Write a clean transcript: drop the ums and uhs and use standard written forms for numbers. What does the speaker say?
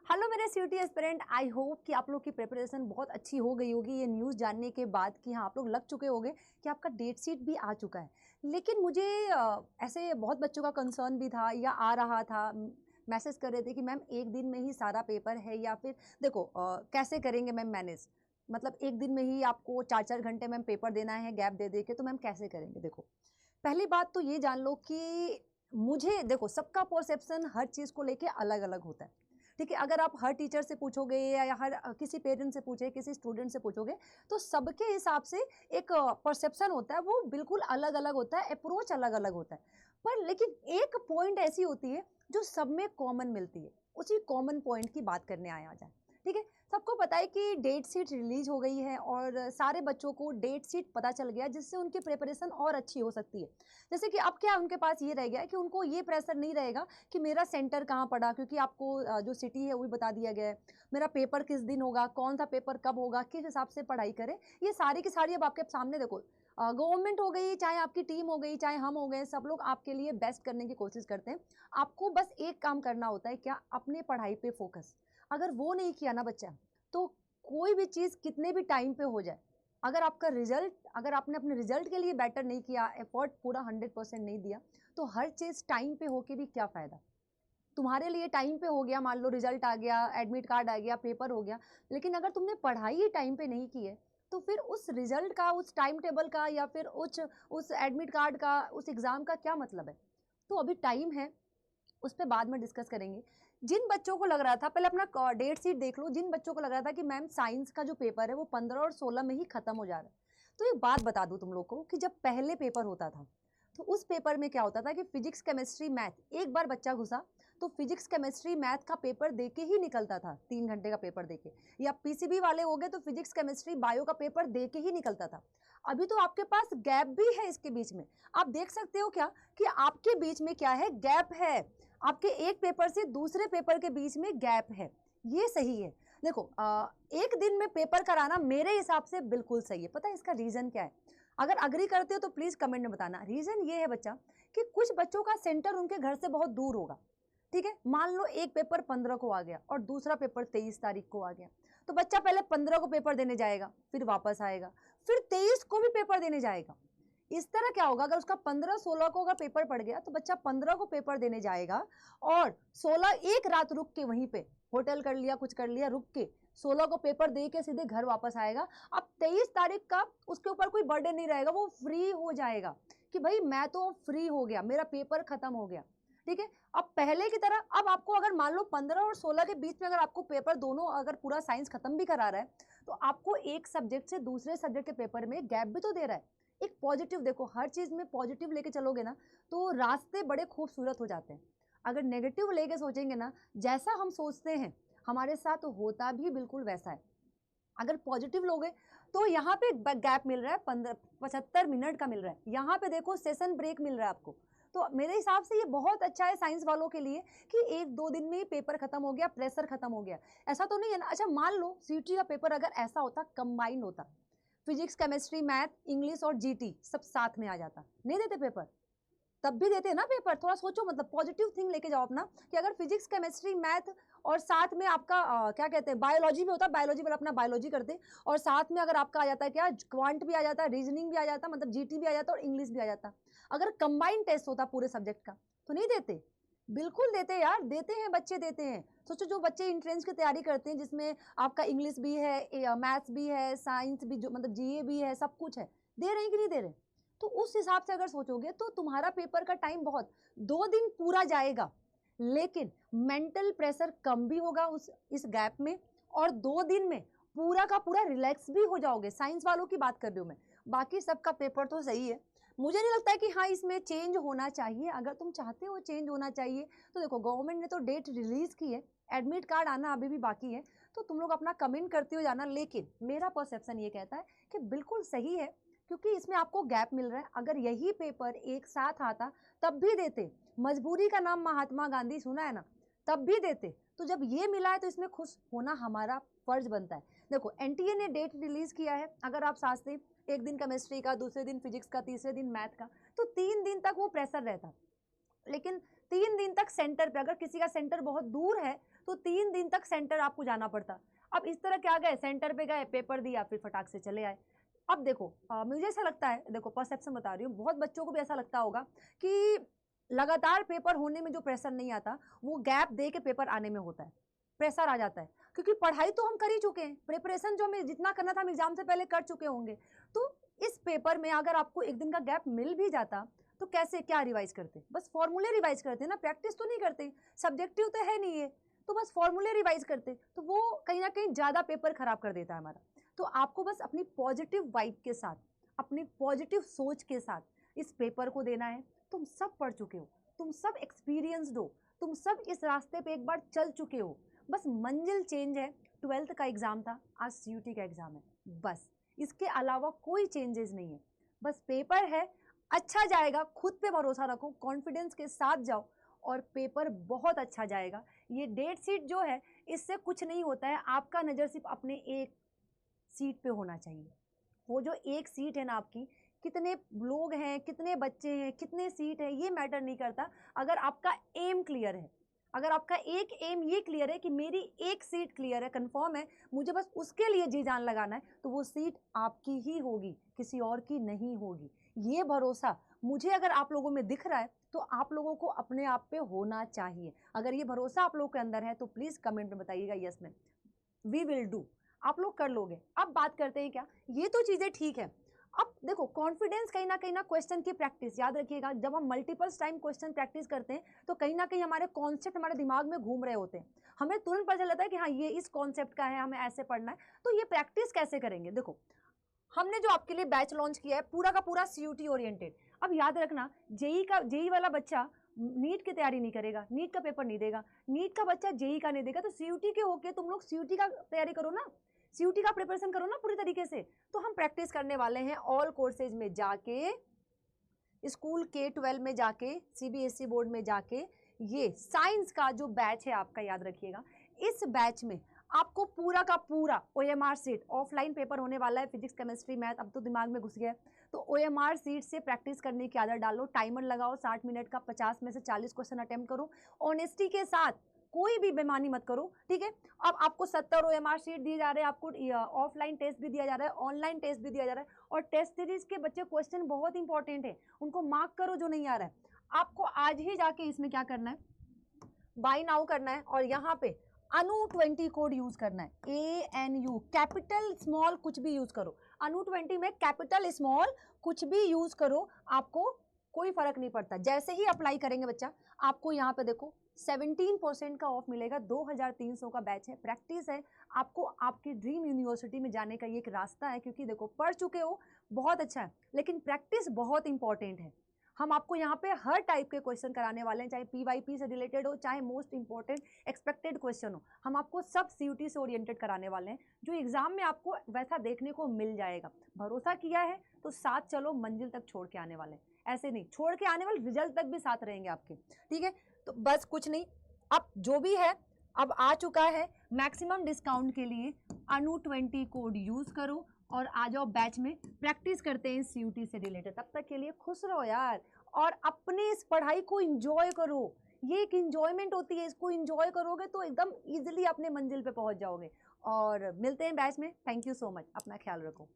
Hello मेरे CUT aspirant, I hope कि आप लोग की प्रिपरेशन बहुत अच्छी हो गई होगी ये न्यूज़ जानने के बाद कि हाँ आप लोग लग चुके होंगे कि आपका डेट शीट भी आ चुका है। लेकिन मुझे ऐसे बहुत बच्चों का कंसर्न भी था या आ रहा था, मैसेज कर रहे थे कि मैम एक दिन में ही सारा पेपर है या फिर देखो कैसे करेंगे मैम मैनेज, मतलब एक दिन में ही आपको 4-4 घंटे मैम पेपर देना है गैप दे दे के, तो मैम कैसे करेंगे। देखो पहली बात तो ये जान लो कि मुझे देखो सबका परसेप्शन हर चीज़ को लेके अलग अलग होता है। ठीक है, अगर आप हर टीचर से पूछोगे या हर किसी पेरेंट से पूछे, किसी स्टूडेंट से पूछोगे, तो सबके हिसाब से एक परसेप्शन होता है, वो बिल्कुल अलग अलग होता है, अप्रोच अलग अलग होता है। पर लेकिन एक पॉइंट ऐसी होती है जो सब में कॉमन मिलती है, उसी कॉमन पॉइंट की बात करने आया जाए। ठीक है, सबको पता है कि डेट शीट रिलीज हो गई है और सारे बच्चों को डेट शीट पता चल गया, जिससे उनकी प्रिपरेशन और अच्छी हो सकती है। जैसे कि अब क्या उनके पास ये रह गया है कि उनको ये प्रेशर नहीं रहेगा कि मेरा सेंटर कहाँ पड़ा, क्योंकि आपको जो सिटी है वो भी बता दिया गया है, मेरा पेपर किस दिन होगा, कौन सा पेपर कब होगा, किस हिसाब से पढ़ाई करें, ये सारी की सारी अब आपके सामने। देखो गवर्नमेंट हो गई, चाहे आपकी टीम हो गई, चाहे हम हो गए, सब लोग आपके लिए बेस्ट करने की कोशिश करते हैं। आपको बस एक काम करना होता है, क्या, अपने पढ़ाई पे फोकस। अगर वो नहीं किया ना बच्चा, तो कोई भी चीज़ कितने भी टाइम पे हो जाए, अगर आपका रिजल्ट, अगर आपने अपने रिजल्ट के लिए बेटर नहीं किया, एफर्ट पूरा 100% नहीं दिया, तो हर चीज़ टाइम पे होके भी क्या फ़ायदा। तुम्हारे लिए टाइम पे हो गया, मान लो रिजल्ट आ गया, एडमिट कार्ड आ गया, पेपर हो गया, लेकिन अगर तुमने पढ़ाई ही टाइम पे नहीं की है, तो फिर उस रिजल्ट का, उस टाइम टेबल का, या फिर उस एडमिट कार्ड का, उस एग्ज़ाम का क्या मतलब है। तो अभी टाइम है, उस पर बाद में डिस्कस करेंगे। जिन बच्चों को लग रहा था, पहले अपना डेट शीट देख लो, जिन बच्चों को लग रहा था कि मैम साइंस का जो पेपर है वो 15 और 16 में ही खत्म हो जा रहा है, तो एक बात बता दूं तुम लोग को कि जब पहले पेपर होता था, तो उस पेपर में क्या होता था कि फिजिक्स केमिस्ट्री मैथ, एक बार बच्चा घुसा तो फिजिक्स केमिस्ट्री मैथ का पेपर देके ही निकलता था, 3 घंटे का पेपर देके। या पीसीबी वाले हो गए तो फिजिक्स केमिस्ट्री बायो का पेपर देके ही निकलता था। अभी तो आपके पास गैप भी है इसके बीच में। आप देख सकते हो क्या कि आपके बीच में क्या है, गैप है। आपके एक पेपर से दूसरे पेपर के बीच में गैप है, ये सही है। देखो एक दिन में पेपर कराना मेरे हिसाब से बिल्कुल सही है। पता है इसका रीजन क्या है? अगर अग्री करते हो तो प्लीज कमेंट में बताना। रीजन ये है बच्चा कि कुछ बच्चों का सेंटर उनके घर से बहुत दूर होगा। ठीक है, मान लो एक पेपर 15 को आ गया और दूसरा पेपर 23 तारीख को आ गया, तो बच्चा पहले 15 को पेपर देने जाएगा, फिर वापस आएगा, फिर 23 को भी पेपर देने जाएगा। इस तरह क्या होगा, अगर उसका 15-16 को अगर पेपर पड़ गया तो बच्चा 15 को पेपर देने जाएगा और 16 एक रात रुक के वहीं पे होटल कर लिया, कुछ कर लिया, रुक के 16 को पेपर दे के सीधे घर वापस आएगा। अब 23 तारीख का उसके ऊपर कोई बर्डन नहीं रहेगा, वो फ्री हो जाएगा कि भाई मैं तो फ्री हो गया, मेरा पेपर खत्म हो गया। ठीक है, अब पहले की तरह अब आपको अगर मान लो 15 और 16 के बीच में अगर आपको पेपर दोनों, अगर पूरा साइंस खत्म भी करा रहा है, तो आपको एक सब्जेक्ट से दूसरे सब्जेक्ट के पेपर में गैप भी तो दे रहा है। एक पॉजिटिव देखो, हर चीज में पॉजिटिव लेके चलोगे ना तो रास्ते बड़े खूबसूरत हो जाते हैं। अगर नेगेटिव लेके सोचेंगे ना, जैसा हम सोचते हैं हमारे साथ होता भी बिल्कुल वैसा है। अगर पॉजिटिव लोगे तो यहाँ पे गैप मिल रहा है, 15-75 मिनट का मिल रहा है, यहाँ पे देखो सेशन ब्रेक मिल रहा है आपको। तो मेरे हिसाब से ये बहुत अच्छा है साइंस वालों के लिए कि 1-2 दिन में ही पेपर खत्म हो गया, प्रेशर खत्म हो गया। ऐसा तो नहीं है ना। अच्छा मान लो सीटी का पेपर अगर ऐसा होता, कंबाइंड होता, फिजिक्स केमिस्ट्री मैथ इंग्लिश और जीटी सब साथ में आ जाता, नहीं देते पेपर? तब भी देते हैं ना पेपर। थोड़ा सोचो, मतलब पॉजिटिव थिंग लेके जाओ अपना कि अगर फिजिक्स केमिस्ट्री मैथ और साथ में आपका क्या कहते हैं, बायोलॉजी भी होता, बायोलॉजी पर अपना बायोलॉजी करते, और साथ में अगर आपका आ जाता है क्या, क्वांट भी आ जाता, रीजनिंग भी आ जाता, मतलब जीटी भी आ जाता और इंग्लिश भी आ जाता। अगर कंबाइंड टेस्ट होता पूरे सब्जेक्ट का, तो नहीं देते? बिल्कुल देते यार, देते हैं, बच्चे देते हैं। सोचो जो बच्चे एंट्रेंस की तैयारी करते हैं, जिसमें आपका इंग्लिश भी है, मैथ्स भी है, साइंस भी, जो मतलब जीए भी है, सब कुछ है, दे रहे हैं कि नहीं दे रहे? तो उस हिसाब से अगर सोचोगे तो तुम्हारा पेपर का टाइम बहुत, 2 दिन पूरा जाएगा, लेकिन मेंटल प्रेशर कम भी होगा उस इस गैप में, और 2 दिन में पूरा का पूरा रिलैक्स भी हो जाओगे। साइंस वालों की बात कर रही हूँ मैं, बाकी सबका पेपर तो सही है। मुझे नहीं लगता है कि हाँ इसमें चेंज होना चाहिए। अगर तुम चाहते हो चेंज होना चाहिए तो देखो गवर्नमेंट ने तो डेट रिलीज की है, एडमिट कार्ड आना अभी भी बाकी है, तो तुम लोग अपना कमेंट करते हो जाना। लेकिन मेरा परसेप्शन ये कहता है कि बिल्कुल सही है, क्योंकि इसमें आपको गैप मिल रहा है। अगर यही पेपर एक साथ आता तब भी देते, मजबूरी का नाम महात्मा गांधी सुना है ना, तब भी देते। तो जब ये मिला है तो इसमें खुश होना हमारा फर्ज बनता है। देखो एनटीए ने डेट रिलीज किया है, अगर आप साथ से एक दिन केमिस्ट्री का, दूसरे दिन फिजिक्स का, तीसरे दिन मैथ का, तो 3 दिन तक वो प्रेशर रहता। लेकिन 3 दिन तक सेंटर पे, अगर किसी का सेंटर बहुत दूर है तो 3 दिन तक सेंटर आपको जाना पड़ता। अब इस तरह क्या गए, सेंटर पे गए, पेपर दिया, फिर फटाक से चले आए। अब देखो मुझे ऐसा लगता है, देखो परसेप्शन बता रही हूँ, बहुत बच्चों को भी ऐसा लगता होगा कि लगातार पेपर होने में जो प्रेशर नहीं आता वो गैप दे के पेपर आने में होता है, प्रेशर आ जाता है, क्योंकि पढ़ाई तो हम कर ही चुके हैं, प्रिपरेशन जो हमें जितना करना था हम एग्जाम से पहले कर चुके होंगे। तो इस पेपर में अगर आपको एक दिन का गैप मिल भी जाता तो कैसे क्या रिवाइज करते, बस फॉर्मूले रिवाइज करते ना, प्रैक्टिस तो नहीं करते, सब्जेक्टिव तो है नहीं है, तो बस फॉर्मूले रिवाइज करते, तो वो कहीं ना कहीं ज़्यादा पेपर खराब कर देता है हमारा। तो आपको बस अपनी पॉजिटिव वाइब के साथ, अपनी पॉजिटिव सोच के साथ इस पेपर को देना है। तुम सब पढ़ चुके हो, तुम सब एक्सपीरियंसड हो, तुम सब इस रास्ते पे एक बार चल चुके हो, बस मंजिल चेंज है। 12th का एग्जाम था, आज CUT का एग्जाम है, बस इसके अलावा कोई चेंजेस नहीं है, बस पेपर है, अच्छा जाएगा, खुद पे भरोसा रखो, कॉन्फिडेंस के साथ जाओ और पेपर बहुत अच्छा जाएगा। ये डेट शीट जो है इससे कुछ नहीं होता है, आपका नज़र सिर्फ अपने एक सीट पे होना चाहिए। वो जो एक सीट है ना आपकी, कितने लोग हैं, कितने बच्चे हैं, कितने सीट है, ये मैटर नहीं करता। अगर आपका एम क्लियर है, अगर आपका एक एम ये क्लियर है कि मेरी एक सीट क्लियर है, कंफर्म है, मुझे बस उसके लिए जी जान लगाना है, तो वो सीट आपकी ही होगी, किसी और की नहीं होगी। ये भरोसा मुझे अगर आप लोगों में दिख रहा है तो आप लोगों को अपने आप पे होना चाहिए। अगर ये भरोसा आप लोगों के अंदर है तो प्लीज़ कमेंट में बताइएगा yes ma'am, we will do, आप लोग कर लोगे। अब बात करते हैं क्या, ये तो चीज़ें ठीक है। अब देखो कॉन्फिडेंस कहीं ना क्वेश्चन की प्रैक्टिस, याद रखिएगा जब हम मल्टीपल्स टाइम क्वेश्चन प्रैक्टिस करते हैं तो कहीं ना कहीं हमारे कॉन्सेप्ट हमारे दिमाग में घूम रहे होते हैं, हमें तुरंत पता चलता है कि हाँ ये इस कॉन्सेप्ट का है, हमें ऐसे पढ़ना है। तो ये प्रैक्टिस कैसे करेंगे, देखो हमने जो आपके लिए बैच लॉन्च किया है पूरा का पूरा CUT ओरिएंटेड। अब याद रखना जेई वाला बच्चा नीट की तैयारी नहीं करेगा, नीट का पेपर नहीं देगा, नीट का बच्चा जेई का नहीं देगा, तो CUT के होके तुम लोग CUT का तैयारी करो ना, CUT का प्रिपरेशन करो ना पूरी तरीके से। तो हम प्रैक्टिस करने वाले हैं ऑल कोर्सेज में जाके, स्कूल K-12 में जाके, CBSE बोर्ड में जाके। ये साइंस का जो बैच है आपका, याद रखिएगा इस बैच में आपको पूरा का पूरा OMR सीट, ऑफलाइन पेपर होने वाला है, फिजिक्स केमिस्ट्री मैथ अब तो दिमाग में घुस गया है, तो OMR सीट से प्रैक्टिस करने की आदत डालो, टाइमर लगाओ 60 मिनट का, 50 में से 40 क्वेश्चन अटेम्प्ट करो, ऑनेस्टी के साथ, कोई भी बेईमानी मत करो, ठीक है। अब आपको 70 OMR शीट दिए जा रहे हैं, आपको ऑफलाइन टेस्ट भी दिया जा रहा है, ऑनलाइन टेस्ट भी दिया जा रहा है, और टेस्ट सीरीज के बच्चे क्वेश्चन बहुत इंपॉर्टेंट है, उनको मार्क करो जो नहीं आ रहा है। आपको आज ही जाके इसमें क्या करना है, बाय नाउ करना है, और यहाँ पे अनु20 कोड यूज करना है, ANU, कैपिटल स्मॉल कुछ भी यूज करो, अनु20 में कैपिटल स्मॉल कुछ भी यूज करो, आपको कोई फर्क नहीं पड़ता। जैसे ही अप्लाई करेंगे बच्चा, आपको यहाँ पे देखो 17% का ऑफ मिलेगा, 2300 का बैच है, प्रैक्टिस है, आपको आपकी ड्रीम यूनिवर्सिटी में जाने का ये एक रास्ता है, क्योंकि देखो पढ़ चुके हो बहुत अच्छा है, लेकिन प्रैक्टिस बहुत इंपॉर्टेंट है। हम आपको यहाँ पे हर टाइप के क्वेश्चन कराने वाले हैं, चाहे PYP से रिलेटेड हो, चाहे मोस्ट इंपॉर्टेंट एक्सपेक्टेड क्वेश्चन हो, हम आपको सब CUT से ओरिएंटेड कराने वाले हैं, जो एग्जाम में आपको वैसा देखने को मिल जाएगा। भरोसा किया है तो साथ चलो, मंजिल तक छोड़ के आने वाले हैं, ऐसे नहीं छोड़ के आने वाले, रिजल्ट तक भी साथ रहेंगे आपके, ठीक है। तो बस कुछ नहीं, अब जो भी है अब आ चुका है, मैक्सिमम डिस्काउंट के लिए अनु20 कोड यूज करो और आ जाओ बैच में, प्रैक्टिस करते हैं CUT से रिलेटेड। तब तक के लिए खुश रहो यार, और अपने इस पढ़ाई को इंजॉय करो, ये एक इंजॉयमेंट होती है, इसको इंजॉय करोगे तो एकदम इजीली अपने मंजिल पे पहुंच जाओगे। और मिलते हैं बैच में, थैंक यू सो मच, अपना ख्याल रखो।